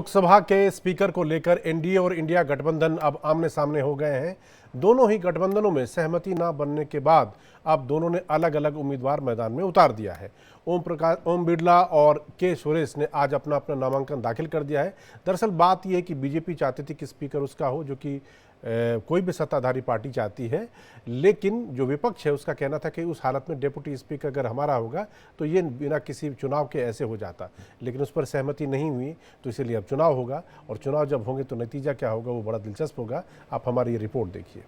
लोकसभा के स्पीकर को लेकर एनडीए और इंडिया गठबंधन अब आमने सामने हो गए हैं। दोनों ही गठबंधनों में सहमति न बनने के बाद अब दोनों ने अलग अलग उम्मीदवार मैदान में उतार दिया है। ओम बिरला और के सुरेश ने आज अपना अपना नामांकन दाखिल कर दिया है। दरअसल बात यह है कि बीजेपी चाहती थी कि स्पीकर उसका हो, जो कि कोई भी सत्ताधारी पार्टी चाहती है, लेकिन जो विपक्ष है उसका कहना था कि उस हालत में डिप्टी स्पीकर अगर हमारा होगा तो ये बिना किसी चुनाव के ऐसे हो जाता, लेकिन उस पर सहमति नहीं हुई, तो इसीलिए अब चुनाव होगा। और चुनाव जब होंगे तो नतीजा क्या होगा वो बड़ा दिलचस्प होगा। आप हमारी ये रिपोर्ट देखिए।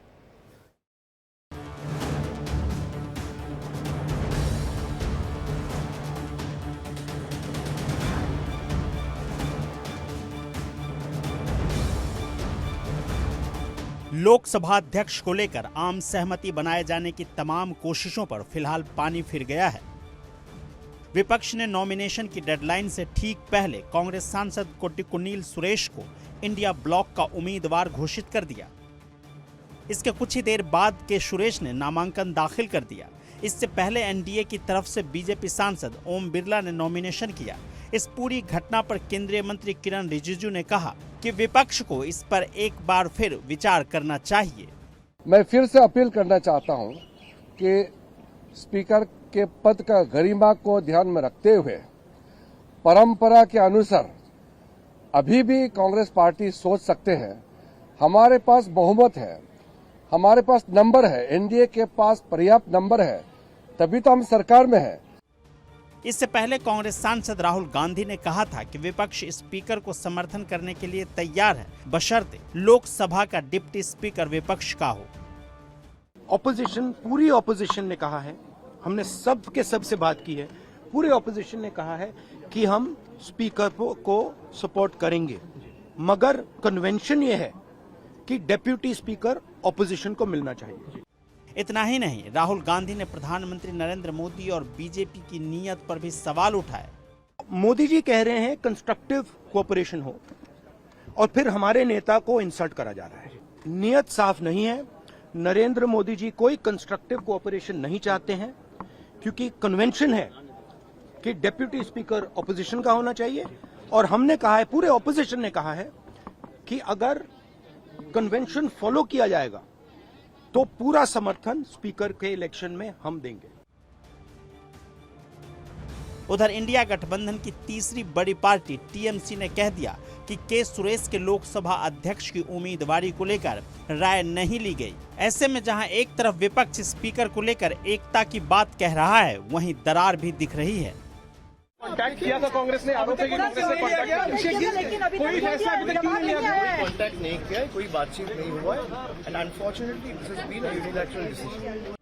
लोकसभा अध्यक्ष को लेकर आम सहमति बनाए जाने की तमाम कोशिशों पर फिलहाल पानी फिर गया है। विपक्ष ने नॉमिनेशन की डेडलाइन से ठीक पहले कांग्रेस सांसद कोट्टिकुन्नील सुरेश को इंडिया ब्लॉक का उम्मीदवार घोषित कर दिया। इसके कुछ ही देर बाद के सुरेश ने नामांकन दाखिल कर दिया। इससे पहले एनडीए की तरफ से बीजेपी सांसद ओम बिरला ने नॉमिनेशन किया। इस पूरी घटना पर केंद्रीय मंत्री किरण रिजिजू ने कहा कि विपक्ष को इस पर एक बार फिर विचार करना चाहिए। मैं फिर से अपील करना चाहता हूं कि स्पीकर के पद का गरिमा को ध्यान में रखते हुए परंपरा के अनुसार अभी भी कांग्रेस पार्टी सोच सकते हैं, हमारे पास बहुमत है, हमारे पास नंबर है, एनडीए के पास पर्याप्त नंबर है, तभी तो हम सरकार में हैं। इससे पहले कांग्रेस सांसद राहुल गांधी ने कहा था कि विपक्ष स्पीकर को समर्थन करने के लिए तैयार है, बशर्ते लोकसभा का डिप्टी स्पीकर विपक्ष का हो। ऑपोजिशन, पूरी ऑपोजिशन ने कहा है, हमने सब के सब से बात की है, पूरे ऑपोजिशन ने कहा है कि हम स्पीकर को सपोर्ट करेंगे, मगर कन्वेंशन ये है कि डेप्यूटी स्पीकर ऑपोजिशन को मिलना चाहिए। इतना ही नहीं, राहुल गांधी ने प्रधानमंत्री नरेंद्र मोदी और बीजेपी की नीयत पर भी सवाल उठाए। मोदी जी कह रहे हैं कंस्ट्रक्टिव कोऑपरेशन हो, और फिर हमारे नेता को इंसल्ट करा जा रहा है। नीयत साफ नहीं है। नरेंद्र मोदी जी कोई कंस्ट्रक्टिव कोऑपरेशन नहीं चाहते हैं, क्योंकि कन्वेंशन है कि डेप्यूटी स्पीकर ऑपोजिशन का होना चाहिए। और हमने कहा है, पूरे ऑपोजिशन ने कहा है कि अगर कन्वेंशन फॉलो किया जाएगा तो पूरा समर्थन स्पीकर के इलेक्शन में हम देंगे। उधर इंडिया गठबंधन की तीसरी बड़ी पार्टी टीएमसी ने कह दिया कि के सुरेश के लोकसभा अध्यक्ष की उम्मीदवारी को लेकर राय नहीं ली गई। ऐसे में जहां एक तरफ विपक्ष स्पीकर को लेकर एकता की बात कह रहा है, वहीं दरार भी दिख रही है। कांटेक्ट किया था कांग्रेस ने, आरोप है कि कांग्रेस ने कांटेक्ट किया, कोई फैसला अभी तक नहीं लिया, कोई कांटेक्ट नहीं किया, कोई बातचीत नहीं हुआ है, and unfortunately this has been a unilateral decision.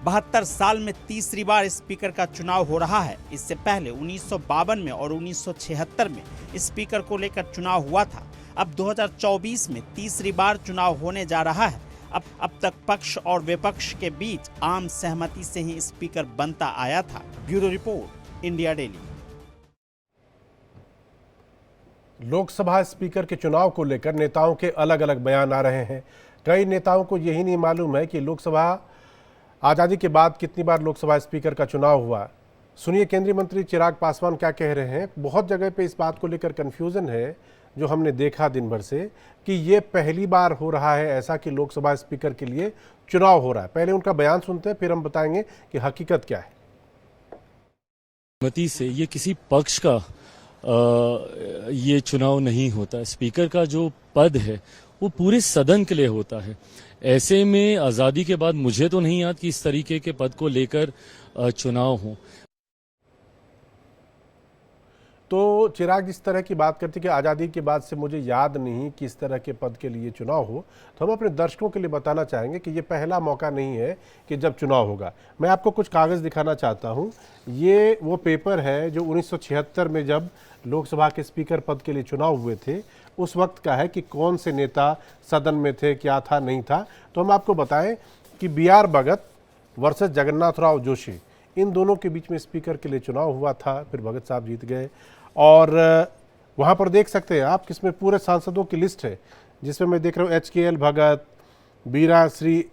72 साल में तीसरी बार स्पीकर का चुनाव हो रहा है। इससे पहले 1952 में और 1976 में स्पीकर को लेकर चुनाव हुआ था। अब 2024 में तीसरी बार चुनाव होने जा रहा है। अब तक पक्ष और विपक्ष के बीच आम सहमति से ही स्पीकर बनता आया था। Bureau report, India daily. Lok Sabha speaker के चुनाव को लेकर नेताओं के अलग अलग बयान आ रहे हैं। कई नेताओं को यही नहीं मालूम है कि लोकसभा आज़ादी के बाद कितनी बार लोकसभा स्पीकर का चुनाव हुआ। सुनिए केंद्रीय मंत्री चिराग पासवान क्या कह रहे हैं। बहुत जगह पे इस बात को लेकर कन्फ्यूज़न है, जो हमने देखा दिन भर से, कि ये पहली बार हो रहा है ऐसा कि लोकसभा स्पीकर के लिए चुनाव हो रहा है। पहले उनका बयान सुनते हैं, फिर हम बताएंगे कि हकीकत क्या है। मती से ये किसी पक्ष का ये चुनाव नहीं होता। स्पीकर का जो पद है वो पूरे सदन के लिए होता है। ऐसे में आज़ादी के बाद मुझे तो नहीं याद कि इस तरीके के पद को लेकर चुनाव हो। तो चिराग जिस तरह की बात करते कि आज़ादी के बाद से मुझे याद नहीं कि इस तरह के पद के लिए चुनाव हो, तो हम अपने दर्शकों के लिए बताना चाहेंगे कि ये पहला मौका नहीं है कि जब चुनाव होगा। मैं आपको कुछ कागज़ दिखाना चाहता हूँ। ये वो पेपर है जो 1976 में जब लोकसभा के स्पीकर पद के लिए चुनाव हुए थे, उस वक्त का है कि कौन से नेता सदन में थे, क्या था, नहीं था। तो हम आपको बताएं कि BR भगत वर्सेस जगन्नाथ राव जोशी, इन दोनों के बीच में स्पीकर के लिए चुनाव हुआ था। फिर भगत साहब जीत गए। और वहाँ पर देख सकते हैं आप किसमें पूरे सांसदों की लिस्ट है, जिसमें मैं देख रहा हूँ HKL भगत, बीरा श्री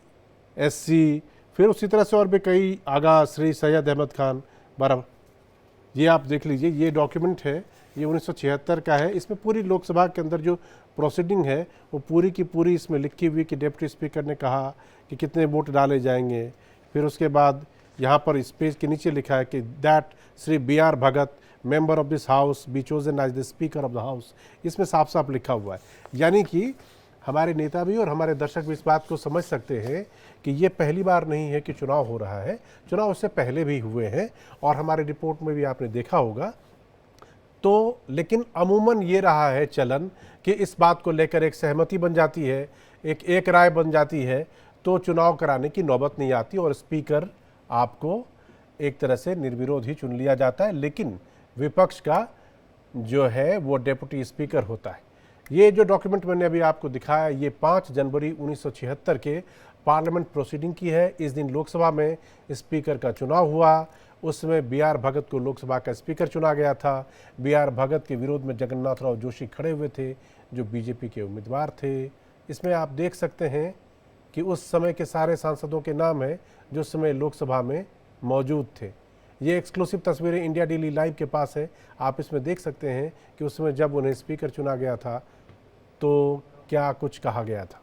SC, फिर उसी तरह से और भी कई, आगा श्री सैयद अहमद खान बराबर। ये आप देख लीजिए, ये डॉक्यूमेंट है ये 1976 का है। इसमें पूरी लोकसभा के अंदर जो प्रोसीडिंग है वो पूरी की पूरी इसमें लिखी हुई कि डिप्टी स्पीकर ने कहा कि कितने वोट डाले जाएंगे। फिर उसके बाद यहाँ पर इस पेज के नीचे लिखा है कि that Shri B.R. Bhagat member of this house be chosen as the speaker of the house. इसमें साफ साफ लिखा हुआ है, यानी कि हमारे नेता भी और हमारे दर्शक भी इस बात को समझ सकते हैं कि ये पहली बार नहीं है कि चुनाव हो रहा है, चुनाव उससे पहले भी हुए हैं और हमारे रिपोर्ट में भी आपने देखा होगा। तो लेकिन अमूमन ये रहा है चलन कि इस बात को लेकर एक सहमति बन जाती है, एक राय बन जाती है, तो चुनाव कराने की नौबत नहीं आती और स्पीकर आपको एक तरह से निर्विरोध ही चुन लिया जाता है। लेकिन विपक्ष का जो है वो डिप्टी स्पीकर होता है। ये जो डॉक्यूमेंट मैंने अभी आपको दिखाया, ये 5 जनवरी 1976 के पार्लियामेंट प्रोसीडिंग की है। इस दिन लोकसभा में स्पीकर का चुनाव हुआ। उस समय B.R. भगत को लोकसभा का स्पीकर चुना गया था। B.R. भगत के विरोध में जगन्नाथराव जोशी खड़े हुए थे, जो बीजेपी के उम्मीदवार थे। इसमें आप देख सकते हैं कि उस समय के सारे सांसदों के नाम हैं जो उस समय लोकसभा में मौजूद थे। ये एक्सक्लूसिव तस्वीरें इंडिया डेली लाइव के पास है। आप इसमें देख सकते हैं कि उस समय जब उन्हें स्पीकर चुना गया था तो क्या कुछ कहा गया था।